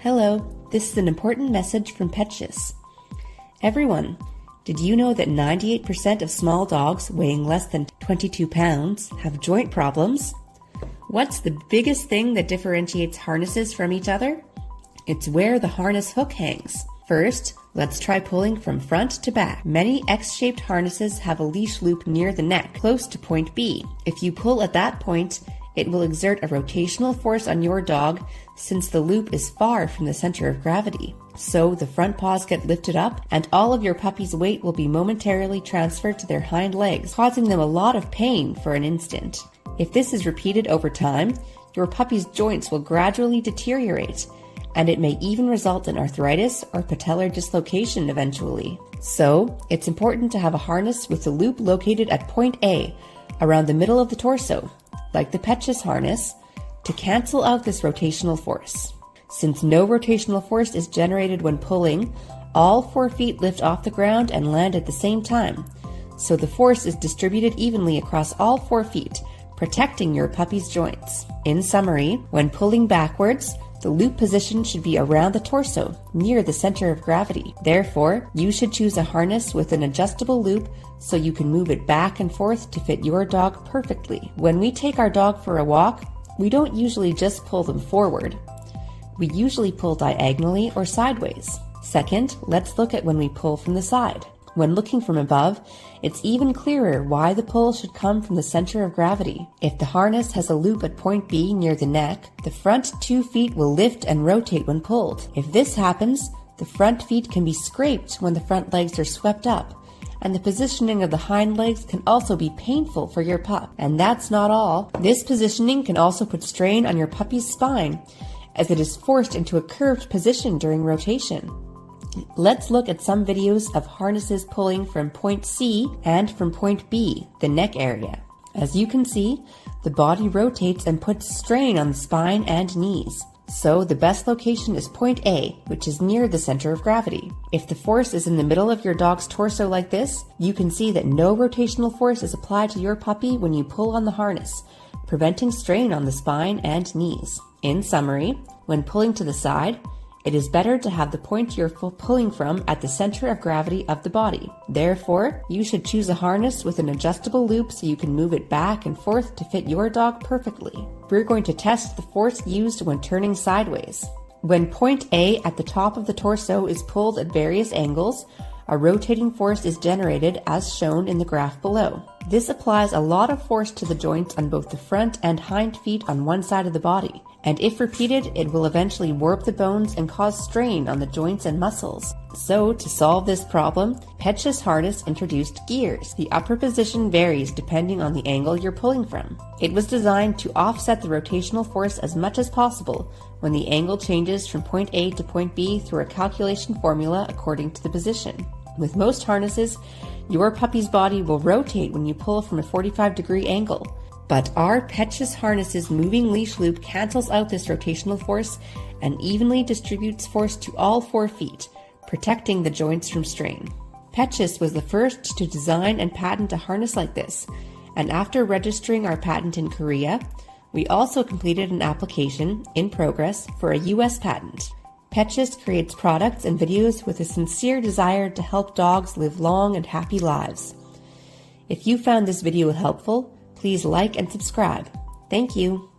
Hello, this is an important message from Petshus. Everyone, did you know that 98% of small dogs weighing less than 22 pounds have joint problems? What's the biggest thing that differentiates harnesses from each other? It's where the harness hook hangs. First, let's try pulling from front to back. Many X-shaped harnesses have a leash loop near the neck, close to point B. If you pull at that point, it will exert a rotational force on your dog since the loop is far from the center of gravity. So the front paws get lifted up and all of your puppy's weight will be momentarily transferred to their hind legs, causing them a lot of pain for an instant. If this is repeated over time, your puppy's joints will gradually deteriorate, and it may even result in arthritis or patellar dislocation eventually. So, it's important to have a harness with the loop located at point A, around the middle of the torso, like the Petshus harness, to cancel out this rotational force. Since no rotational force is generated when pulling, all 4 feet lift off the ground and land at the same time, so the force is distributed evenly across all 4 feet, protecting your puppy's joints. In summary, when pulling backwards, the loop position should be around the torso, near the center of gravity. Therefore, you should choose a harness with an adjustable loop so you can move it back and forth to fit your dog perfectly. When we take our dog for a walk, we don't usually just pull them forward. We usually pull diagonally or sideways. Second, let's look at when we pull from the side. When looking from above, it's even clearer why the pull should come from the center of gravity. If the harness has a loop at point B near the neck, the front 2 feet will lift and rotate when pulled. If this happens, the front feet can be scraped when the front legs are swept up, and the positioning of the hind legs can also be painful for your pup. And that's not all. This positioning can also put strain on your puppy's spine, as it is forced into a curved position during rotation. Let's look at some videos of harnesses pulling from point C and from point B, the neck area. As you can see, the body rotates and puts strain on the spine and knees. So the best location is point A, which is near the center of gravity. If the force is in the middle of your dog's torso like this, you can see that no rotational force is applied to your puppy when you pull on the harness, preventing strain on the spine and knees. In summary, when pulling to the side, it is better to have the point you're pulling from at the center of gravity of the body. Therefore, you should choose a harness with an adjustable loop so you can move it back and forth to fit your dog perfectly. We're going to test the force used when turning sideways. When point A at the top of the torso is pulled at various angles, a rotating force is generated as shown in the graph below. This applies a lot of force to the joints on both the front and hind feet on one side of the body, and if repeated, it will eventually warp the bones and cause strain on the joints and muscles. So, to solve this problem, Petshus harness introduced gears. The upper position varies depending on the angle you're pulling from. It was designed to offset the rotational force as much as possible when the angle changes from point A to point B through a calculation formula according to the position. With most harnesses, your puppy's body will rotate when you pull from a 45-degree angle. But our Petshus harness's moving leash loop cancels out this rotational force and evenly distributes force to all 4 feet, protecting the joints from strain. Petshus was the first to design and patent a harness like this, and after registering our patent in Korea, we also completed an application in progress for a US patent. Petshus creates products and videos with a sincere desire to help dogs live long and happy lives. If you found this video helpful, please like and subscribe. Thank you.